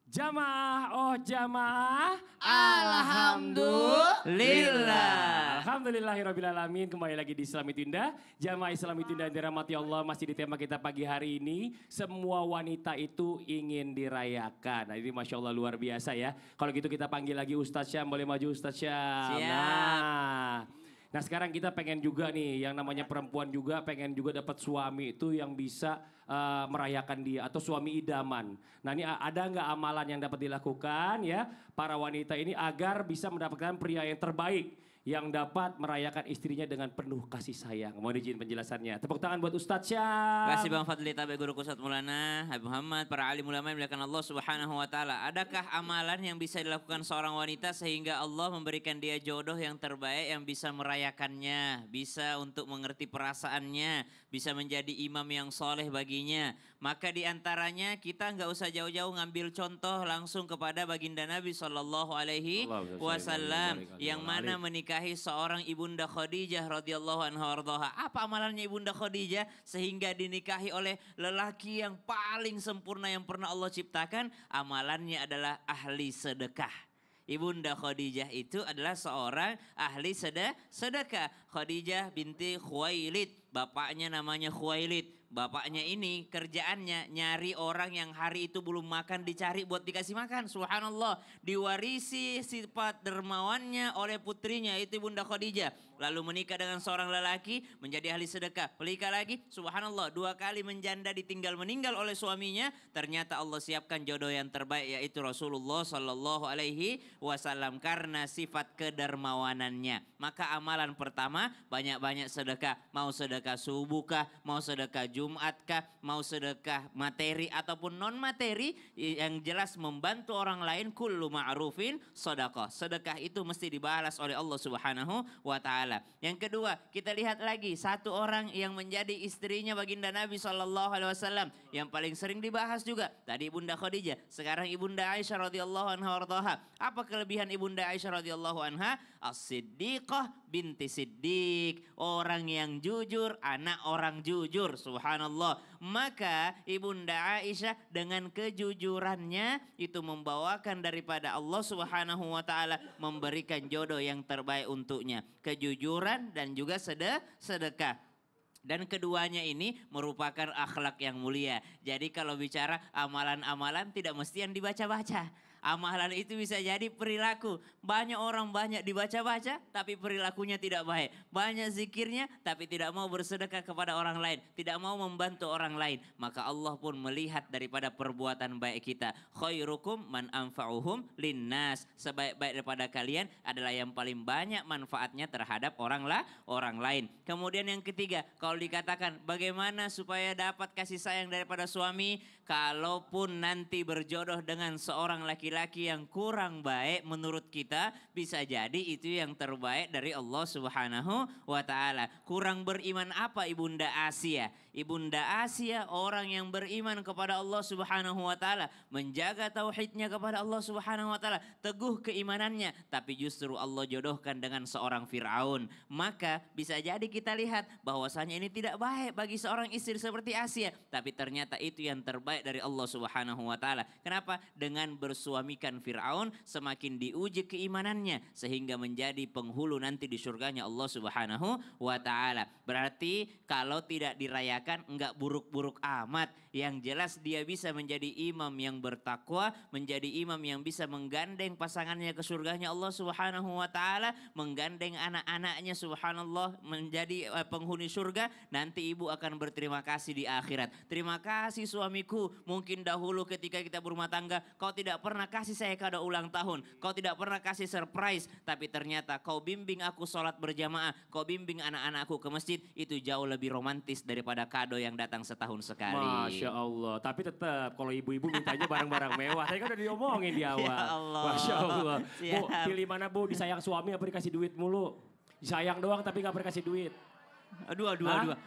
Jamaah, oh jamaah. Alhamdulillah. Alhamdulillahirrabbilalamin. Kembali lagi di Islami Tunda. Jamaah Islami Tunda yang dirahmati Allah, masih di tema kita pagi hari ini. Semua wanita itu ingin dirayakan. Nah ini Masya Allah luar biasa ya. Kalau gitu kita panggil lagi Ustadz Syam. Boleh maju Ustadz Syam. Siap. Nah sekarang kita pengen juga nih yang namanya perempuan juga pengen juga dapat suami itu yang bisa merayakan dia atau suami idaman. Nah ini ada nggak amalan yang dapat dilakukan ya para wanita ini agar bisa mendapatkan pria yang terbaik yang dapat merayakan istrinya dengan penuh kasih sayang. Mohon izin penjelasannya. Tepuk tangan buat Ustadz Syam. Terima kasih Bang Fadli Tabe Guru Kusat Maulana Habib Muhammad, para alim ulama yang dimuliakan Allah Subhanahu wa taala. Adakah amalan yang bisa dilakukan seorang wanita sehingga Allah memberikan dia jodoh yang terbaik yang bisa merayakannya, bisa untuk mengerti perasaannya, bisa menjadi imam yang soleh baginya? Maka di antaranya kita nggak usah jauh-jauh ngambil contoh langsung kepada baginda Nabi Shallallahu Alaihi Wasallam yang mana menikahi seorang ibunda Khadijah radhiyallahu anha wardaha. Apa amalannya ibunda Khadijah sehingga dinikahi oleh lelaki yang paling sempurna yang pernah Allah ciptakan? Amalannya adalah ahli sedekah. Ibunda Khadijah itu adalah seorang ahli sedekah. Khadijah binti Khuwailid, bapaknya namanya Khuwailid. Bapaknya ini kerjaannya nyari orang yang hari itu belum makan, dicari buat dikasih makan. Subhanallah, diwarisi sifat dermawannya oleh putrinya itu Ibunda Khadijah. Lalu menikah dengan seorang lelaki menjadi ahli sedekah. Menikah lagi, subhanallah, 2 kali menjanda ditinggal meninggal oleh suaminya. Ternyata Allah siapkan jodoh yang terbaik yaitu Rasulullah Sallallahu Alaihi Wasallam karena sifat kedermawanannya. Maka amalan pertama banyak-banyak sedekah. Mau sedekah subuh kah, mau sedekah Jumat kah, mau sedekah materi ataupun non materi, yang jelas membantu orang lain. Kullu ma'rufin sedekah. Sedekah itu mesti dibalas oleh Allah Subhanahu wa taala. Yang kedua, kita lihat lagi satu orang yang menjadi istrinya baginda Nabi Shallallahu Alaihi Wasallam yang paling sering dibahas juga. Tadi Ibunda Khadijah, sekarang Ibunda Aisyah radhiyallahu anha wardaha. Apa kelebihan Ibunda Aisyah radhiyallahu anha? As-Siddiqah binti Siddiq, orang yang jujur, anak orang jujur. Subhanallah. Maka Ibunda Aisyah dengan kejujurannya itu membawakan daripada Allah Subhanahu wa taala memberikan jodoh yang terbaik untuknya. Kejujuran dan juga sedekah. Dan keduanya ini merupakan akhlak yang mulia. Jadi kalau bicara amalan-amalan tidak mesti yang dibaca-baca. Amalan itu bisa jadi perilaku. Banyak orang banyak dibaca-baca tapi perilakunya tidak baik. Banyak zikirnya tapi tidak mau bersedekah kepada orang lain. Tidak mau membantu orang lain. Maka Allah pun melihat daripada perbuatan baik kita. Khairukum man anfa'uhum linnas. Sebaik-baik daripada kalian adalah yang paling banyak manfaatnya terhadap orang lain. Kemudian yang ketiga, kalau dikatakan bagaimana supaya dapat kasih sayang daripada suami, kalaupun nanti berjodoh dengan seorang laki-laki yang kurang baik menurut kita, bisa jadi itu yang terbaik dari Allah Subhanahu wa taala. Kurang beriman apa Ibunda Asia? Ibunda Asia orang yang beriman kepada Allah Subhanahu wa taala, menjaga tauhidnya kepada Allah Subhanahu wa taala, teguh keimanannya, tapi justru Allah jodohkan dengan seorang Firaun. Maka bisa jadi kita lihat bahwasanya ini tidak baik bagi seorang istri seperti Asia, tapi ternyata itu yang terbaik dari Allah Subhanahu wa taala. Kenapa? Dengan bersuamikan Firaun semakin diuji keimanannya sehingga menjadi penghulu nanti di surganya Allah Subhanahu wa taala. Berarti kalau tidak dirayakan enggak buruk-buruk amat. Yang jelas dia bisa menjadi imam yang bertakwa, menjadi imam yang bisa menggandeng pasangannya ke surganya Allah Subhanahu wa taala, menggandeng anak-anaknya subhanallah menjadi penghuni surga. Nanti ibu akan berterima kasih di akhirat. Terima kasih suamiku, mungkin dahulu ketika kita berumah tangga kau tidak pernah kasih saya kado ulang tahun, kau tidak pernah kasih surprise, tapi ternyata kau bimbing aku sholat berjamaah, kau bimbing anak-anakku ke masjid. Itu jauh lebih romantis daripada kado yang datang setahun sekali. Masya Allah. Tapi tetap kalau ibu-ibu mintanya barang-barang mewah. Tadi kan udah diomongin di awal. Ya Allah. Masya Allah. Bu, Siap. pilih mana Bu? Disayang suami apa dikasih duit mulu? Disayang doang tapi gak pernah kasih duit. Dua-duanya.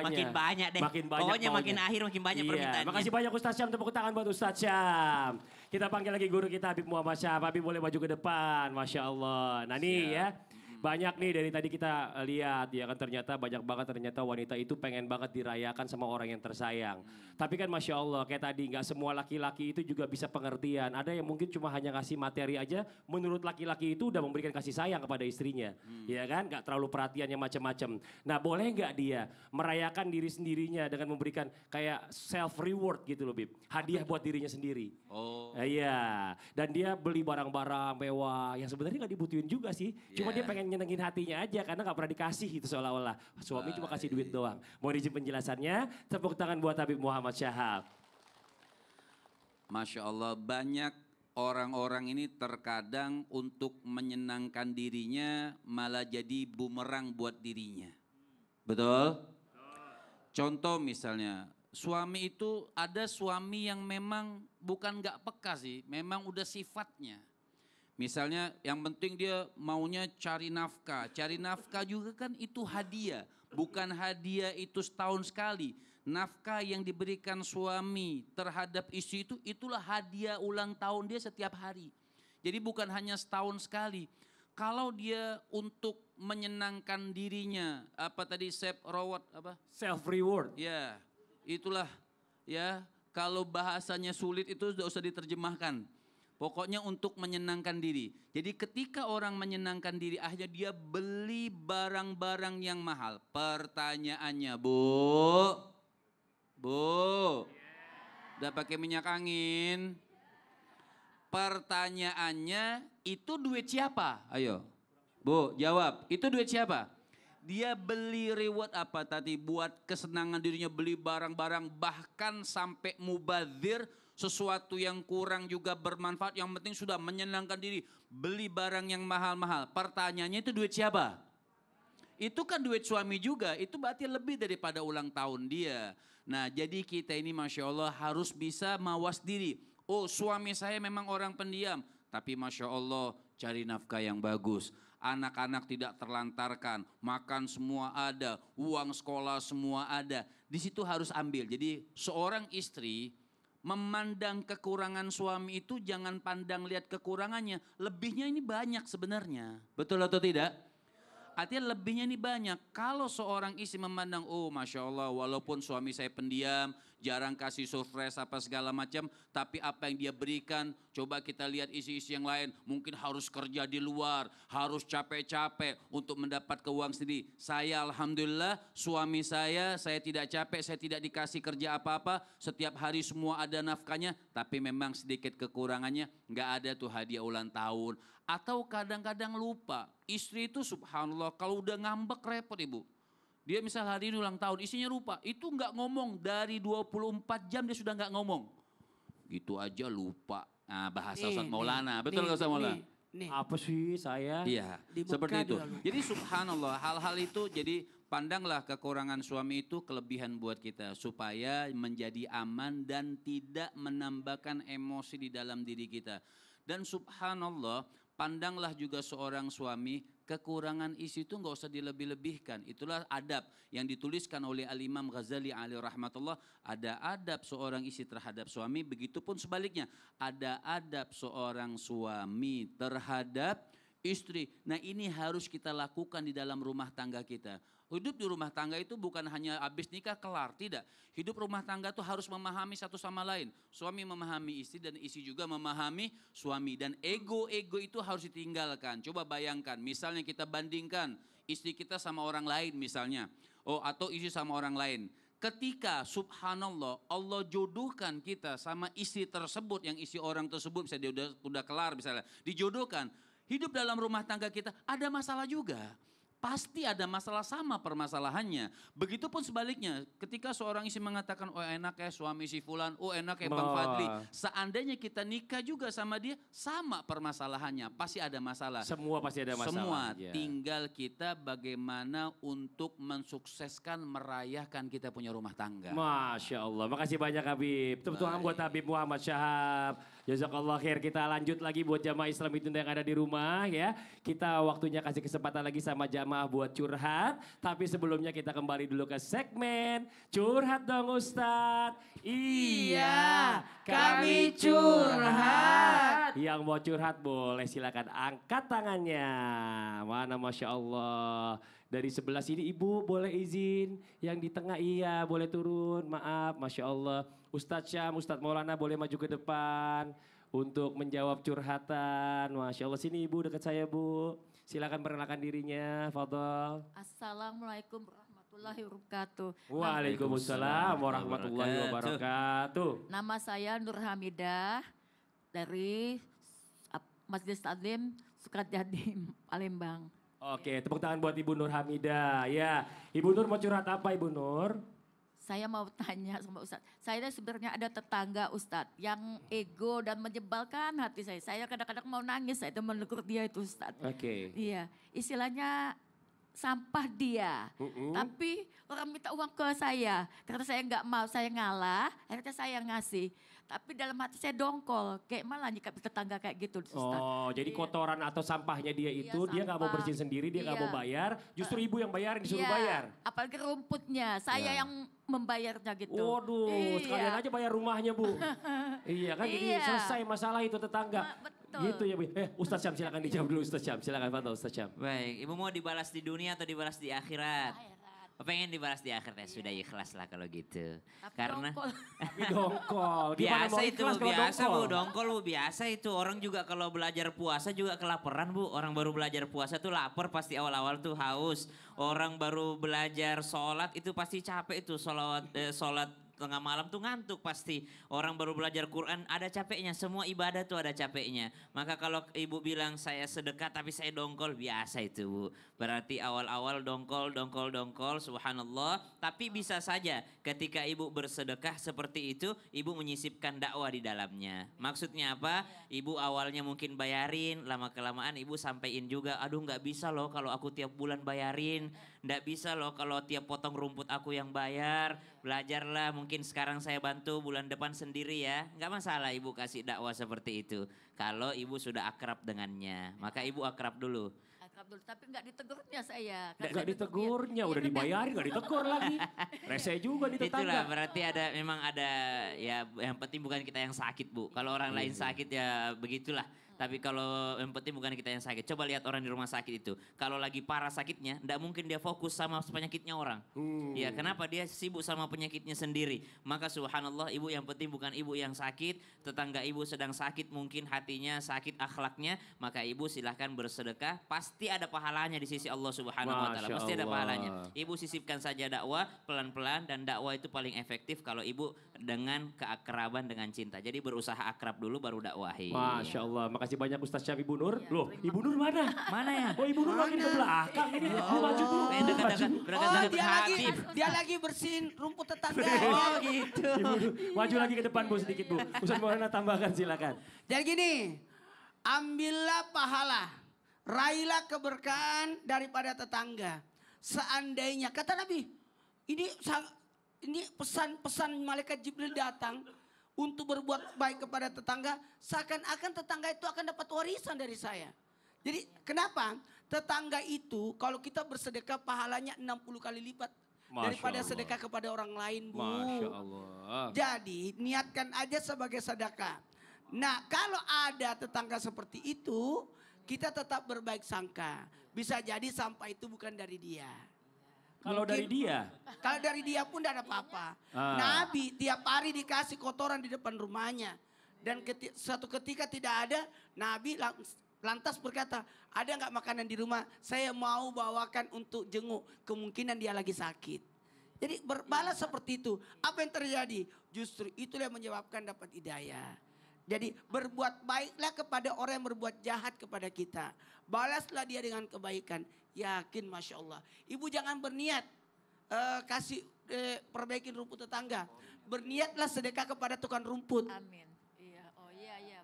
Makin banyak deh. Makin banyak Pokoknya maunya. makin akhir makin banyak Iya, permintaannya. makasih banyak Ustaz Syam. Tepuk tangan buat Ustaz Syam. Kita panggil lagi guru kita Habib Muhammad Syam. Habib boleh maju ke depan. Masya Allah. Nah nih ya. Banyak nih dari tadi kita lihat ya kan ternyata banyak banget ternyata wanita itu pengen banget dirayakan sama orang yang tersayang. Tapi kan Masya Allah kayak tadi nggak semua laki-laki itu juga bisa pengertian. Ada yang mungkin cuma hanya ngasih materi aja menurut laki-laki itu udah memberikan kasih sayang kepada istrinya. Ya kan nggak terlalu perhatiannya macam-macam. Nah boleh nggak dia merayakan diri sendirinya dengan memberikan kayak self reward gitu loh Bib. Hadiah buat dirinya sendiri. Oh. Iya, dan dia beli barang-barang mewah yang sebenarnya nggak dibutuhin juga sih. Cuma dia pengen nyenengin hatinya aja karena nggak pernah dikasih gitu seolah-olah. Suami cuma kasih duit doang. Mau izin penjelasannya, tepuk tangan buat Habib Muhammad Syahab. Masya Allah, banyak orang-orang ini terkadang untuk menyenangkan dirinya malah jadi bumerang buat dirinya. Betul? Contoh misalnya, suami itu ada suami yang memang bukan gak peka sih, memang udah sifatnya. Misalnya yang penting dia maunya cari nafkah juga kan itu hadiah. Bukan hadiah itu setahun sekali. Nafkah yang diberikan suami terhadap istri itu itulah hadiah ulang tahun dia setiap hari. Jadi bukan hanya setahun sekali. Kalau dia untuk menyenangkan dirinya, apa tadi self reward apa? Self reward. Ya, itulah ya. Kalau bahasanya sulit itu sudah usah diterjemahkan. Pokoknya untuk menyenangkan diri. Jadi ketika orang menyenangkan diri, akhirnya dia beli barang-barang yang mahal. Pertanyaannya, Bu, udah pakai minyak angin? Pertanyaannya, itu duit siapa? Ayo, Bu, jawab. Itu duit siapa? Dia beli reward apa tadi? Buat kesenangan dirinya, beli barang-barang, bahkan sampai mubazir, sesuatu yang kurang juga bermanfaat, yang penting sudah menyenangkan diri. Beli barang yang mahal-mahal. Pertanyaannya itu duit siapa? Itu kan duit suami juga, itu berarti lebih daripada ulang tahun dia. Nah jadi kita ini Masya Allah harus bisa mawas diri. Oh suami saya memang orang pendiam, tapi Masya Allah cari nafkah yang bagus. Anak-anak tidak terlantarkan, makan semua ada, uang sekolah semua ada. Di situ harus ambil. Jadi seorang istri memandang kekurangan suami itu jangan pandang lihat kekurangannya. Lebihnya ini banyak sebenarnya. Betul atau tidak? Artinya lebihnya ini banyak. Kalau seorang istri memandang, oh Masya Allah walaupun suami saya pendiam, jarang kasih surprise apa segala macam. Tapi apa yang dia berikan, coba kita lihat isi-isi yang lain. Mungkin harus kerja di luar, harus capek-capek untuk mendapat keuangan sendiri. Saya Alhamdulillah suami saya tidak capek, saya tidak dikasih kerja apa-apa. Setiap hari semua ada nafkahnya, tapi memang sedikit kekurangannya. Nggak ada tuh hadiah ulang tahun. Atau kadang-kadang lupa, istri itu subhanallah kalau udah ngambek repot ibu. Dia misal hari ini ulang tahun, istrinya lupa, itu nggak ngomong dari 24 jam dia sudah nggak ngomong. Gitu aja lupa. Nah bahasa Ustaz Maulana, betul nggak Ustaz Maulana? Nih. Apa sih saya? Iya, seperti itu. Jadi subhanallah hal-hal itu jadi pandanglah kekurangan suami itu kelebihan buat kita. Supaya menjadi aman dan tidak menambahkan emosi di dalam diri kita. Dan subhanallah pandanglah juga seorang suami, kekurangan istri itu nggak usah dilebih-lebihkan. Itulah adab yang dituliskan oleh Al-Imam Ghazali alaihi rahmatullah. Ada adab seorang istri terhadap suami, begitupun sebaliknya. Ada adab seorang suami terhadap istri. Nah ini harus kita lakukan di dalam rumah tangga kita. Hidup di rumah tangga itu bukan hanya habis nikah kelar, tidak. Hidup rumah tangga itu harus memahami satu sama lain. Suami memahami istri dan istri juga memahami suami. Dan ego-ego itu harus ditinggalkan. Coba bayangkan, misalnya kita bandingkan istri kita sama orang lain misalnya. Oh atau istri sama orang lain. Ketika subhanallah Allah jodohkan kita sama istri tersebut, yang istri orang tersebut misalnya dia udah kelar misalnya. Dijodohkan, hidup dalam rumah tangga kita ada masalah juga. Pasti ada masalah sama permasalahannya. Begitupun sebaliknya ketika seorang istri mengatakan oh enak ya suami si fulan, oh enak ya Bang Fadli. Seandainya kita nikah juga sama dia sama permasalahannya. Pasti ada masalah. Semua pasti ada masalah. Semua tinggal kita bagaimana untuk mensukseskan merayakan kita punya rumah tangga. Masya Allah. Makasih banyak Habib. Tepuk tangan buat Habib Muhammad Syahab. Jazakallah khair. Kita lanjut lagi buat jamaah Islam itu yang ada di rumah ya. Kita waktunya kasih kesempatan lagi sama jamaah maaf buat curhat. Tapi sebelumnya kita kembali dulu ke segmen Curhat Dong Ustadz. Iya, kami curhat. Yang mau curhat boleh silakan angkat tangannya. Mana Masya Allah. Dari sebelah sini ibu boleh izin. Yang di tengah iya boleh turun. Maaf Masya Allah. Ustadz Syam, Ustadz Maulana boleh maju ke depan. Untuk menjawab curhatan. Masya Allah sini ibu dekat saya bu. Silakan perkenalkan dirinya. Fadol. Assalamualaikum warahmatullahi wabarakatuh. Waalaikumsalam warahmatullahi wabarakatuh. Nama saya Nur Hamidah dari Masjid Taklim Sukajadi Palembang. Oke, tepuk tangan buat Ibu Nur Hamidah. Ya, Ibu Nur mau curhat apa Ibu Nur? Saya mau tanya sama Ustadz. Saya sebenarnya ada tetangga Ustadz yang ego dan menyebalkan hati saya. Saya kadang-kadang mau nangis, saya itu menegur dia itu Ustadz. Oke. Iya, istilahnya sampah dia. Tapi orang minta uang ke saya. Karena saya nggak mau, saya ngalah, akhirnya saya ngasih. Tapi dalam hati saya dongkol, kayak malah nyikap tetangga kayak gitu. Ustaz. Oh, jadi kotoran atau sampahnya dia Iya, itu dia nggak mau sampah. bersihin sendiri, dia nggak Iya. mau bayar. Justru ibu yang bayarin, disuruh Iya, bayar. apalagi rumputnya, saya Ya. yang membayarnya gitu. Waduh, Iya. sekalian aja bayar rumahnya Bu. Iya kan, jadi Iya. selesai masalah itu tetangga. Betul. Gitu ya Bu. Ustaz Syam silakan dijawab dulu Ustaz Syam. Silakan Fadol Ustaz Syam. Baik, ibu mau dibalas di dunia atau dibalas di akhirat? Akhirat. Pengen dibalas di akhirat ya sudah ikhlas lah kalau gitu. Tapi Karena dongkol. Tapi dongkol. Gimana biasa mau itu ikhlas kalau biasa bu, dongkol? dongkol bu biasa itu. Orang juga kalau belajar puasa juga kelaparan bu. Orang baru belajar puasa tuh lapar pasti awal-awal tuh haus. Orang baru belajar sholat itu pasti capek itu sholat tengah malam tuh ngantuk pasti. Orang baru belajar Quran ada capeknya, semua ibadah tuh ada capeknya. Maka kalau ibu bilang saya sedekah tapi saya dongkol, biasa itu bu. Berarti awal-awal dongkol, subhanallah. Tapi bisa saja ketika ibu bersedekah seperti itu, ibu menyisipkan dakwah di dalamnya. Maksudnya apa? Ibu awalnya mungkin bayarin, lama-kelamaan ibu sampein juga, aduh nggak bisa loh kalau aku tiap bulan bayarin. Nggak bisa loh kalau tiap potong rumput aku yang bayar. Belajarlah mungkin sekarang saya bantu bulan depan sendiri ya. Nggak masalah ibu kasih dakwah seperti itu. Kalau ibu sudah akrab dengannya. Maka ibu akrab dulu. Akrab dulu, tapi nggak ditegurnya saya. Nggak ditegurnya, udah dibayarin nggak ditegur lagi. Rese juga di Itulah tetangga. berarti memang ada ya yang penting bukan kita yang sakit bu. Kalau orang lain sakit ya begitulah. Tapi kalau yang penting bukan kita yang sakit. Coba lihat orang di rumah sakit itu. Kalau lagi parah sakitnya, enggak mungkin dia fokus sama penyakitnya orang. Ya kenapa dia sibuk sama penyakitnya sendiri. Maka subhanallah ibu yang penting bukan ibu yang sakit. Tetangga ibu sedang sakit mungkin hatinya sakit akhlaknya. Maka ibu silahkan bersedekah. Pasti ada pahalanya di sisi Allah subhanahu wa ta'ala. Masya Pasti ada Allah. pahalanya. Ibu sisipkan saja dakwah pelan-pelan. Dan dakwah itu paling efektif kalau ibu dengan keakraban dengan cinta. Jadi berusaha akrab dulu baru dakwahi. Masya Allah, makasih banyak Ustaz Syam Ibu Nur. Ya, Loh, terima Ibu Nur mana? Mana ya? Oh Ibu Nur makin ke belakang ini. Lu maju dulu. Dekat-dekat Oh dekat Habib. dia lagi bersihin rumput tetangga. Oh gitu. Ibu Nur, maju lagi ke depan Bu sedikit Bu. Ustaz Maulana tambahkan silakan. Jadi gini, ambillah pahala, raihlah keberkahan daripada tetangga. Seandainya kata Nabi, ini pesan-pesan malaikat Jibril datang untuk berbuat baik kepada tetangga, seakan-akan tetangga itu akan dapat warisan dari saya. Jadi kenapa? Tetangga itu kalau kita bersedekah pahalanya 60 kali lipat Masya daripada Allah. sedekah kepada orang lain, Bu. Masya Allah. Jadi niatkan aja sebagai sedekah. Nah kalau ada tetangga seperti itu, kita tetap berbaik sangka. Bisa jadi sampah itu bukan dari dia. Kalau dari dia, Kalau dari dia pun tidak ada apa-apa. Ah. Nabi tiap hari dikasih kotoran di depan rumahnya. Dan suatu ketika tidak ada, Nabi lantas berkata, ada nggak makanan di rumah? Saya mau bawakan untuk jenguk. Kemungkinan dia lagi sakit. Jadi berbalas seperti itu. Apa yang terjadi? Justru itulah yang menyebabkan dapat hidayah. Jadi berbuat baiklah kepada orang yang berbuat jahat kepada kita. Balaslah dia dengan kebaikan. Yakin Masya Allah. Ibu jangan berniat perbaikin rumput tetangga. Berniatlah sedekah kepada tukang rumput. Amin. Iya, oh iya.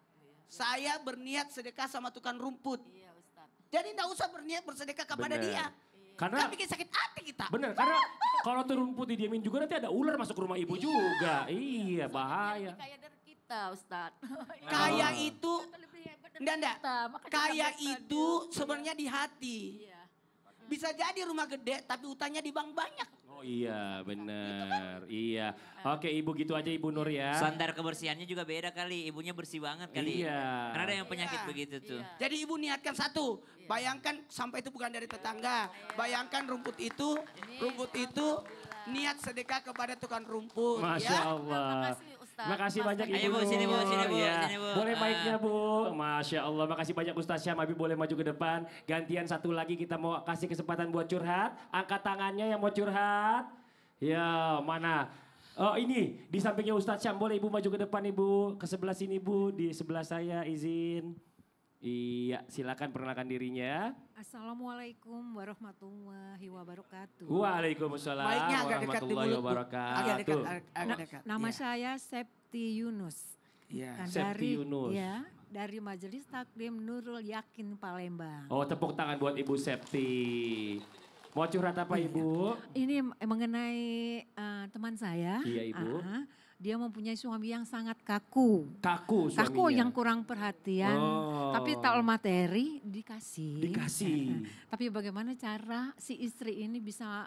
Saya berniat sedekah sama tukang rumput. Iya Ustaz. Jadi tidak usah berniat bersedekah kepada Benar. dia. Karena Kan bikin sakit hati kita. bener, karena kalau tuh rumput didiamin juga nanti ada ular masuk rumah ibu juga. Iya, bahaya. Lebih kaya dari kita Ustaz. Kaya Ah. itu, Kita lebih hebat dari enggak. kita, makanya Kaya kita itu bertanding. sebenarnya di hati. Iya. Bisa jadi rumah gede tapi utangnya di bank banyak. Oh iya benar. Iya. Oke Ibu gitu aja Ibu Nur ya. Standar kebersihannya juga beda kali. Ibunya bersih banget kali. Iya. Karena ada yang penyakit Iya. begitu tuh. Jadi ibu niatkan satu, bayangkan sampah itu bukan dari tetangga. Bayangkan rumput itu niat sedekah kepada tukang rumput. Masya Ya. Allah. Makasih, Ustaz. Makasih Mas banyak Tadi. Ibu Ayo, Bu, sini, Bu, sini, Bu, Iya. sini, Bu. Boleh Ah. mic-nya Bu. Masya Allah. Makasih banyak Ustaz Syam. Abi boleh maju ke depan. Gantian satu lagi kita mau kasih kesempatan buat curhat. Angkat tangannya yang mau curhat. Ya mana? Oh ini di sampingnya Ustaz Syam. Boleh Ibu maju ke depan Ibu. Ke sebelah sini Bu. Di sebelah saya izin. Iya silakan perkenalkan dirinya. Assalamualaikum warahmatullahi wabarakatuh. Waalaikumsalam Mic-nya agak dekat di warahmatullahi mulut, Bu. wabarakatuh. Agak dekat, agak dekat. Nama Iya. saya Septi Yunus. Iya. Nah, Septi Yunus. Ya, dari Majelis Taklim Nurul Yakin Palembang. Oh tepuk tangan buat Ibu Septi. Mau curhat apa Ibu? Ini mengenai teman saya. Iya, Ibu. Dia mempunyai suami yang sangat kaku. Kaku suaminya. Kaku yang kurang perhatian. Oh. Tapi tak materi dikasih. Dikasih. Tapi bagaimana cara si istri ini bisa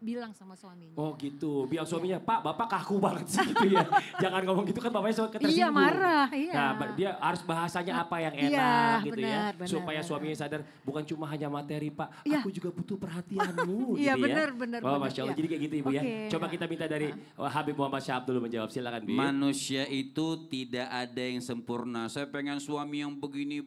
bilang sama suaminya? Oh gitu, bilang suaminya, Pak Bapak kaku banget sih gitu ya. Jangan ngomong gitu kan bapaknya suka tersinggung. Iya, marah, iya. Nah dia harus bahasanya apa yang enak Iya, gitu benar, ya. benar, Supaya benar. suaminya sadar bukan cuma hanya materi Pak, Iya. aku juga butuh perhatianmu Iya, gitu benar, ya. benar, Oh benar, Masya Allah, iya. jadi kayak gitu Ibu ya. Oke. Coba kita minta dari Habib Muhammad Syahab dulu menjawab, silakan Bi. Manusia itu tidak ada yang sempurna. Saya pengen suami yang begini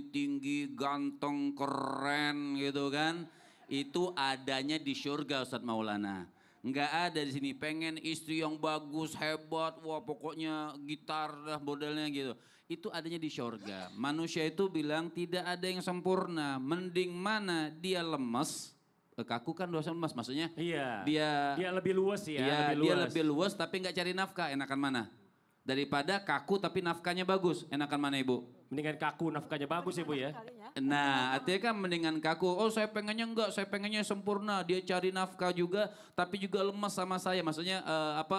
tinggi, ganteng, keren gitu kan. Itu adanya di surga Ustadz Maulana. Nggak ada di sini. Pengen istri yang bagus, hebat, wah pokoknya gitar dah modelnya gitu. Itu adanya di surga. Manusia itu bilang tidak ada yang sempurna. Mending mana dia lemes, kaku kan dosa lemes maksudnya. Iya. Dia lebih luas ya, Iya, lebih dia luas. lebih luas tapi nggak cari nafkah, enakan mana? Daripada kaku tapi nafkahnya bagus, enakan mana Ibu? Mendingan kaku nafkahnya bagus Ibu ya. Nah, artinya kan mendingan kaku. Oh, saya pengennya enggak, saya pengennya sempurna. Dia cari nafkah juga, tapi juga lemas sama saya. Maksudnya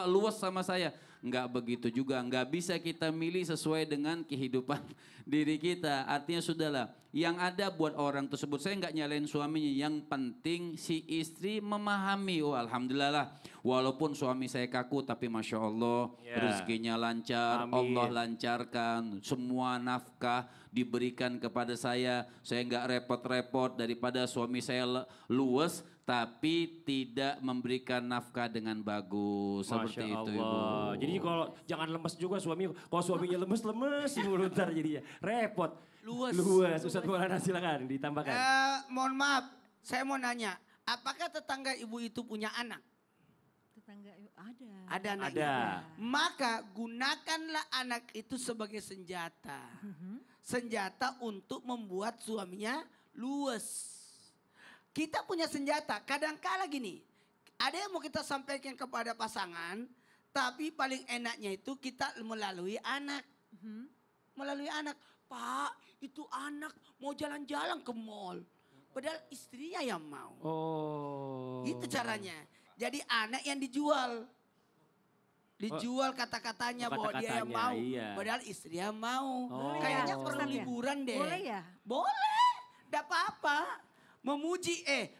luas sama saya. Enggak begitu juga. Enggak bisa kita milih sesuai dengan kehidupan diri kita. Artinya sudahlah. Yang ada buat orang tersebut, saya enggak nyalain suaminya. Yang penting si istri memahami. Oh, alhamdulillah lah. Walaupun suami saya kaku, tapi Masya Allah Ya. rezekinya lancar. Amin. Allah lancarkan. Semua nafkah diberikan kepada saya nggak repot-repot daripada suami saya luas tapi tidak memberikan nafkah dengan bagus. Seperti Masya itu Ibu. Allah. Jadi kalau jangan lemes juga suami. Kalau suaminya lemes Ibu ntar jadinya repot. Luas. Ustadz Maulana silakan ditambahkan. Mohon maaf, saya mau nanya, apakah tetangga ibu itu punya anak? Tetangga ada. Ada anaknya. Ada. Maka gunakanlah anak itu sebagai senjata. Senjata untuk membuat suaminya luas. Kita punya senjata, kadang-kala gini. Ada yang mau kita sampaikan kepada pasangan, tapi paling enaknya itu kita melalui anak. Melalui anak. Pak, itu anak mau jalan-jalan ke mall. Padahal istrinya yang mau. Oh. Itu caranya. Jadi anak yang dijual. Dijual kata-katanya bahwa dia yang Kata-katanya, mau. iya. Padahal istri yang mau. Oh. Kayaknya Boleh perlu ya, Ustaz ya? liburan deh. Boleh ya? Boleh. Tidak apa-apa. Memuji,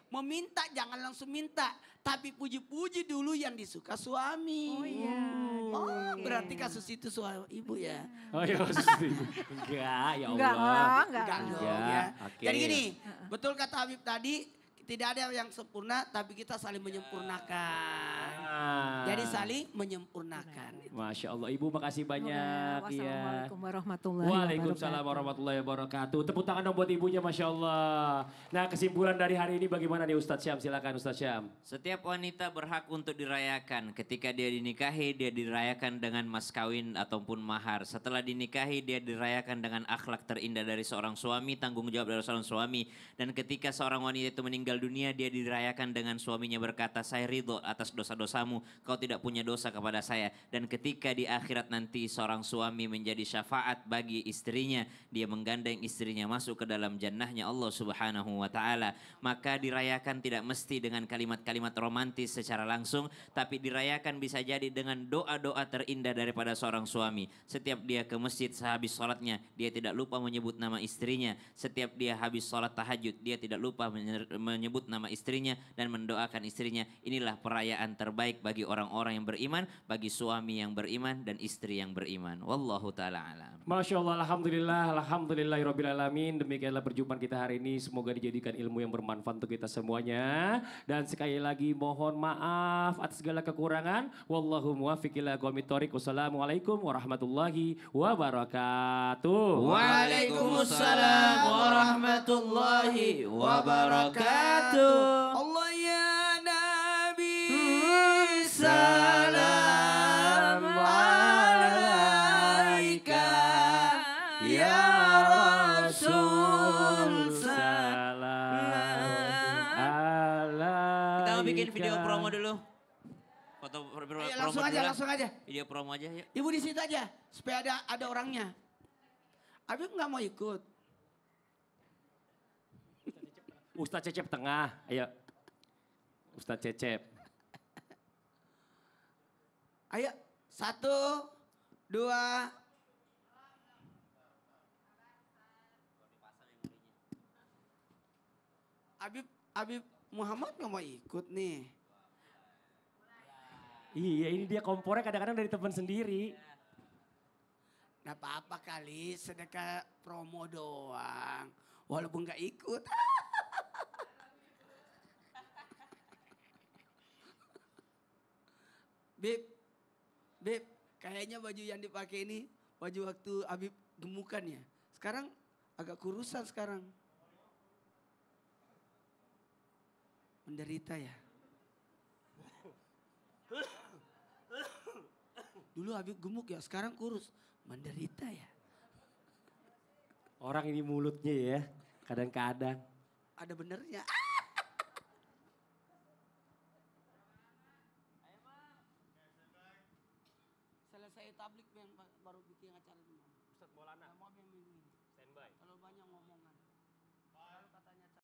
meminta jangan langsung minta. Tapi puji-puji dulu yang disuka suami. Oh iya. Oh, Oke. berarti kasus itu suami ibu ya. Oh ya maksud Ibu. Enggak ya Enggak, Allah. Enggak dong Ya, ya. oke. Jadi gini, betul kata Habib tadi, tidak ada yang sempurna tapi kita saling menyempurnakan. Ah. Jadi saling menyempurnakan. Masya Allah, Ibu makasih banyak. Ya. Wassalamualaikum warahmatullahi Waalaikumsalam wabarakatuh. warahmatullahi wabarakatuh. Tepuk tangan dong buat ibunya, Masya Allah. Nah kesimpulan dari hari ini bagaimana nih Ustadz Syam? Silakan Ustadz Syam. Setiap wanita berhak untuk dirayakan. Ketika dia dinikahi, dia dirayakan dengan mas kawin ataupun mahar. Setelah dinikahi, dia dirayakan dengan akhlak terindah dari seorang suami, tanggung jawab dari seorang suami. Dan ketika seorang wanita itu meninggal dunia, dia dirayakan dengan suaminya berkata, saya ridho atas dosa-dosamu, kau tidak punya dosa kepada saya. Dan ketika di akhirat nanti seorang suami menjadi syafaat bagi istrinya, dia menggandeng istrinya masuk ke dalam jannahnya Allah Subhanahu wa taala. Maka dirayakan tidak mesti dengan kalimat-kalimat romantis secara langsung, tapi dirayakan bisa jadi dengan doa-doa terindah daripada seorang suami. Setiap dia ke masjid sehabis sholatnya, dia tidak lupa menyebut nama istrinya. Setiap dia habis sholat tahajud, dia tidak lupa menyebut menyebut nama istrinya dan mendoakan istrinya. Inilah perayaan terbaik bagi orang-orang yang beriman, bagi suami yang beriman dan istri yang beriman. Wallahu ta'ala alam. Masya Allah, alhamdulillahirabbil alamin. Demikianlah perjumpaan kita hari ini. Semoga dijadikan ilmu yang bermanfaat untuk kita semuanya. Dan sekali lagi mohon maaf atas segala kekurangan. Wallahu muwaffiq ila aqwamit thoriq. Wassalamualaikum warahmatullahi wabarakatuh. Waalaikumsalam warahmatullahi wabarakatuh. Allah ya Nabi Salam alaika ya Rasul. Kita mau bikin video promo dulu. Foto promo Ayo, langsung dulu aja, lah. langsung aja. Video promo aja yuk. Ibu di situ aja, supaya ada orangnya. Habib nggak mau ikut. Ustadz Cecep tengah, ayo. Ustadz Cecep. Ayo, 1, 2. Habib Muhammad nggak mau ikut nih. Iya, ini dia kompornya kadang-kadang dari teman sendiri. Nggak apa-apa kali, sedekah promo doang. Walaupun nggak ikut. Beb, kayaknya baju yang dipakai ini baju waktu Habib gemukan ya. Sekarang agak kurusan sekarang. Menderita ya. Dulu Habib gemuk ya, sekarang kurus. Menderita ya. Orang ini mulutnya ya, kadang-kadang. Ada benernya. Selesai tablik baru bikin acara dulu. Ustaz Maulana. Mau yang ini. Standby. Kalau banyak ngomong